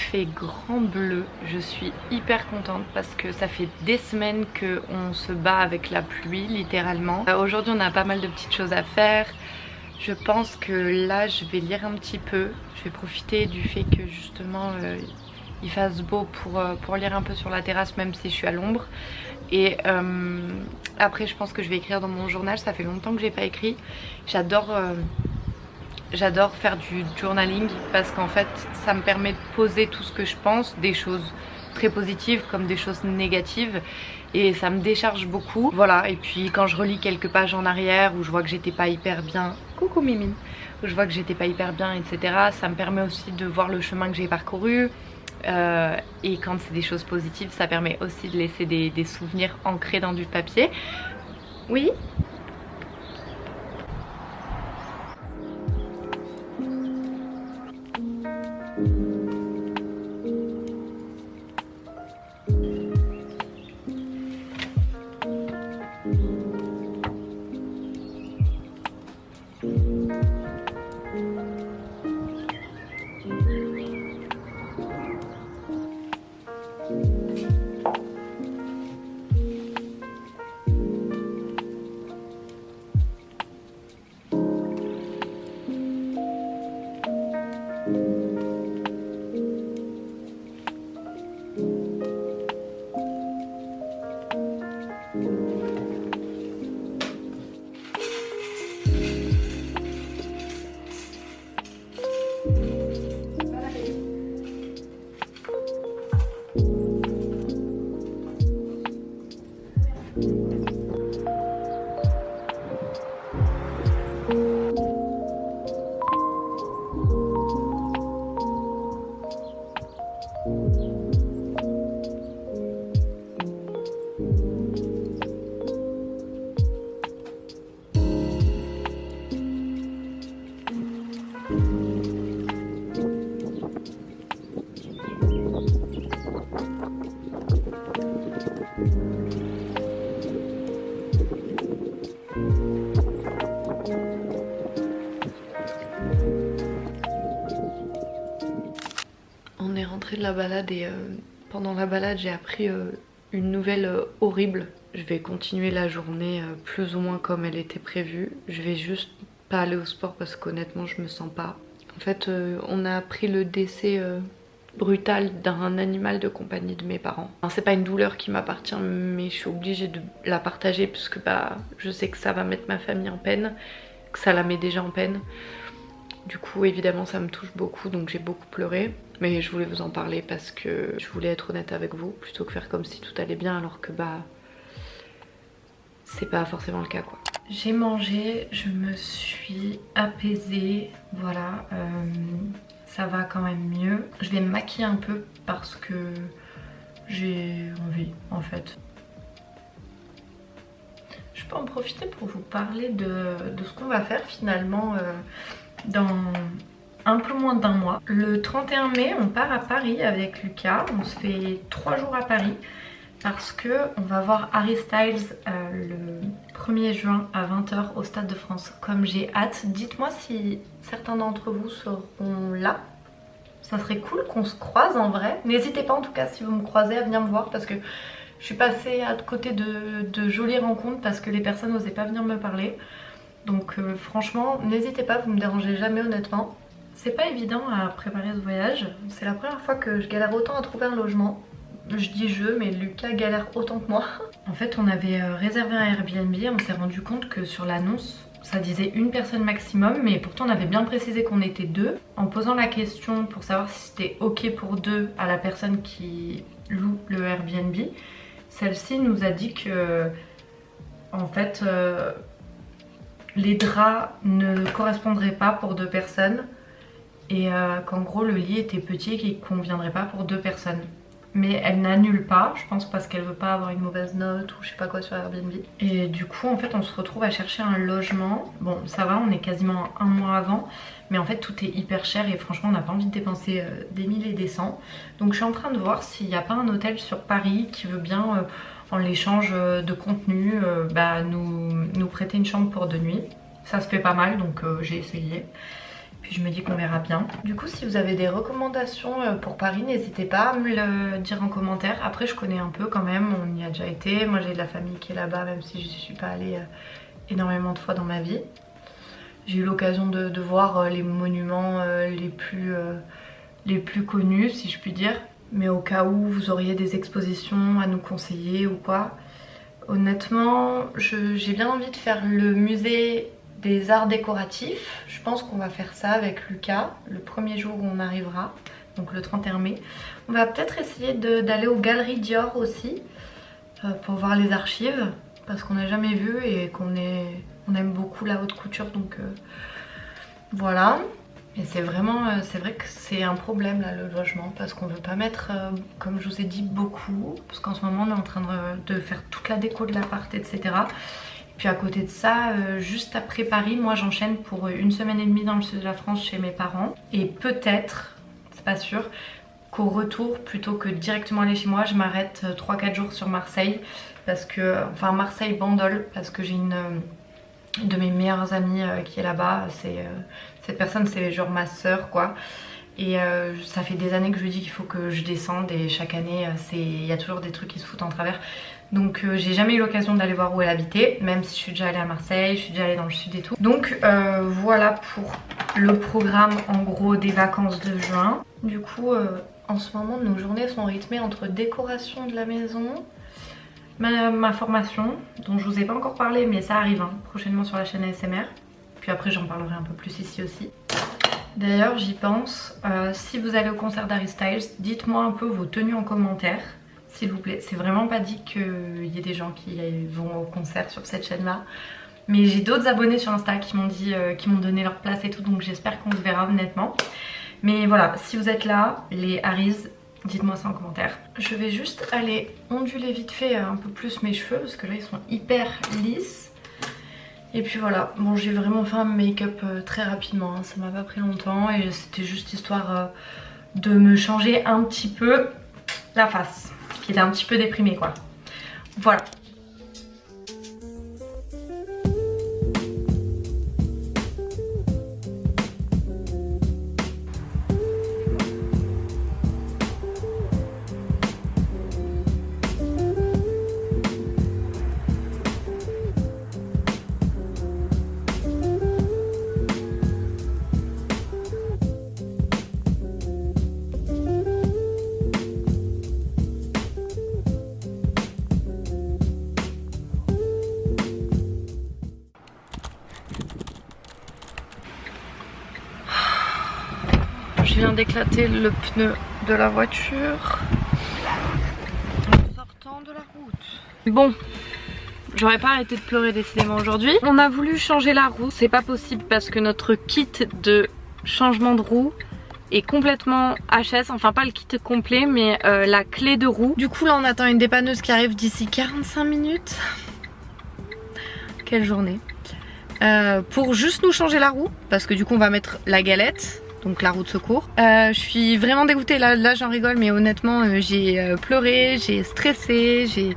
fait grand bleu. Je suis hyper contente parce que ça fait des semaines qu'on se bat avec la pluie littéralement. Aujourd'hui on a pas mal de petites choses à faire. Je pense que là je vais lire un petit peu. Je vais profiter du fait que justement il fasse beau pour lire un peu sur la terrasse même si je suis à l'ombre. Et après je pense que je vais écrire dans mon journal. Ça fait longtemps que j'ai pas écrit. J'adore faire du journaling parce qu'en fait ça me permet de poser tout ce que je pense, des choses très positives comme des choses négatives, et ça me décharge beaucoup. Voilà, et puis quand je relis quelques pages en arrière où je vois que j'étais pas hyper bien, coucou Mimine, où je vois que j'étais pas hyper bien, etc., ça me permet aussi de voir le chemin que j'ai parcouru. Et quand c'est des choses positives, ça permet aussi de laisser des souvenirs ancrés dans du papier. Oui. De la balade et pendant la balade j'ai appris une nouvelle horrible. Je vais continuer la journée plus ou moins comme elle était prévue. Je vais juste pas aller au sport parce qu'honnêtement je me sens pas. En fait on a appris le décès brutal d'un animal de compagnie de mes parents. C'est pas une douleur qui m'appartient mais je suis obligée de la partager puisque bah je sais que ça va mettre ma famille en peine, que ça la met déjà en peine. Du coup évidemment ça me touche beaucoup, donc j'ai beaucoup pleuré. Mais je voulais vous en parler parce que je voulais être honnête avec vous plutôt que faire comme si tout allait bien alors que bah c'est pas forcément le cas quoi. J'ai mangé, je me suis apaisée, voilà, ça va quand même mieux. Je vais me maquiller un peu parce que j'ai envie en fait. Je peux en profiter pour vous parler de ce qu'on va faire finalement dans un peu moins d'un mois. Le 31 mai, on part à Paris avec Lucas. On se fait 3 jours à Paris parce que on va voir Harry Styles le 1er juin à 20 h au Stade de France. Comme j'ai hâte, dites-moi si certains d'entre vous seront là. Ça serait cool qu'on se croise en vrai. N'hésitez pas en tout cas si vous me croisez à venir me voir parce que je suis passée à côté de jolies rencontres parce que les personnes n'osaient pas venir me parler. Donc franchement, n'hésitez pas, vous me dérangez jamais honnêtement. C'est pas évident à préparer ce voyage. C'est la première fois que je galère autant à trouver un logement. Je dis je, mais Lucas galère autant que moi. En fait, on avait réservé un Airbnb. On s'est rendu compte que sur l'annonce, ça disait une personne maximum. Mais pourtant, on avait bien précisé qu'on était 2. En posant la question pour savoir si c'était ok pour 2 à la personne qui loue le Airbnb, celle-ci nous a dit que, en fait, les draps ne correspondraient pas pour 2 personnes. Et qu'en gros le lit était petit et qu'il ne conviendrait pas pour 2 personnes. Mais elle n'annule pas, je pense parce qu'elle veut pas avoir une mauvaise note ou je sais pas quoi sur Airbnb. Et du coup en fait on se retrouve à chercher un logement. Bon ça va, on est quasiment un mois avant, mais en fait tout est hyper cher et franchement on n'a pas envie de dépenser des milliers et des cents. Donc je suis en train de voir s'il n'y a pas un hôtel sur Paris qui veut bien en l'échange de contenu nous prêter une chambre pour 2 nuits. Ça se fait pas mal donc j'ai essayé. Puis je me dis qu'on verra bien. Du coup, si vous avez des recommandations pour Paris, n'hésitez pas à me le dire en commentaire. Après, je connais un peu quand même, on y a déjà été. Moi, j'ai de la famille qui est là-bas, même si je ne suis pas allée énormément de fois dans ma vie. J'ai eu l'occasion de voir les monuments les plus connus, si je puis dire. Mais au cas où vous auriez des expositions à nous conseiller ou quoi, honnêtement, j'ai bien envie de faire le musée des arts décoratifs. Je pense qu'on va faire ça avec Lucas le premier jour où on arrivera, donc le 31 mai. On va peut-être essayer d'aller aux Galeries Dior aussi pour voir les archives, parce qu'on n'a jamais vu et on aime beaucoup la haute couture, donc voilà. Et c'est vrai que c'est un problème là, le logement, parce qu'on veut pas mettre, comme je vous ai dit, beaucoup, parce qu'en ce moment on est en train de faire toute la déco de l'appart, etc. Et puis à côté de ça, juste après Paris, moi j'enchaîne pour 1 semaine et demie dans le sud de la France chez mes parents. Et peut-être, c'est pas sûr, qu'au retour, plutôt que directement aller chez moi, je m'arrête 3-4 jours sur Marseille, parce que, enfin Marseille-Bandol, parce que j'ai une de mes meilleures amies qui est là-bas. Cette personne, c'est genre ma soeur quoi. Et ça fait des années que je lui dis qu'il faut que je descende, et chaque année il y a toujours des trucs qui se foutent en travers. Donc j'ai jamais eu l'occasion d'aller voir où elle habitait, même si je suis déjà allée à Marseille, je suis déjà allée dans le sud et tout. Donc voilà pour le programme en gros des vacances de juin. Du coup en ce moment nos journées sont rythmées entre décoration de la maison, ma formation dont je vous ai pas encore parlé, mais ça arrive hein, prochainement sur la chaîne ASMR. Puis après j'en parlerai un peu plus ici aussi. D'ailleurs j'y pense, si vous allez au concert d'Harry Styles, dites-moi un peu vos tenues en commentaire, s'il vous plaît. C'est vraiment pas dit qu'il y ait des gens qui vont au concert sur cette chaîne là, mais j'ai d'autres abonnés sur Insta qui m'ont dit, qui m'ont donné leur place et tout, donc j'espère qu'on se verra honnêtement. Mais voilà, si vous êtes là, les Harrys, dites-moi ça en commentaire. Je vais juste aller onduler vite fait un peu plus mes cheveux, parce que là ils sont hyper lisses. Et puis voilà, bon j'ai vraiment fait un make-up très rapidement, hein, ça m'a pas pris longtemps, et c'était juste histoire de me changer un petit peu la face, qui était un petit peu déprimée quoi. Voilà. Je viens d'éclater le pneu de la voiture en sortant de la route. Bon, j'aurais pas arrêté de pleurer décidément aujourd'hui. On a voulu changer la roue, c'est pas possible parce que notre kit de changement de roue est complètement HS, enfin pas le kit complet mais la clé de roue. Du coup là on attend une dépanneuse qui arrive d'ici 45 minutes. Quelle journée. Pour juste nous changer la roue, parce que du coup on va mettre la galette, donc la roue de secours. Je suis vraiment dégoûtée, là j'en rigole, mais honnêtement j'ai pleuré, j'ai stressé,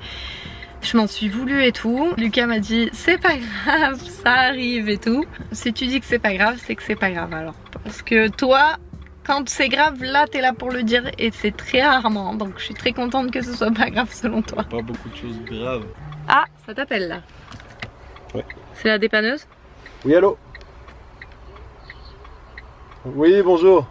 je m'en suis voulu et tout. Lucas m'a dit c'est pas grave, ça arrive et tout. Si tu dis que c'est pas grave, c'est que c'est pas grave alors. Parce que toi, quand c'est grave, là t'es là pour le dire, et c'est très rarement. Donc je suis très contente que ce soit pas grave selon toi. Pas beaucoup de choses graves. Ah, ça t'appelle là. Ouais. C'est la dépanneuse? Oui, allô? Oui, bonjour.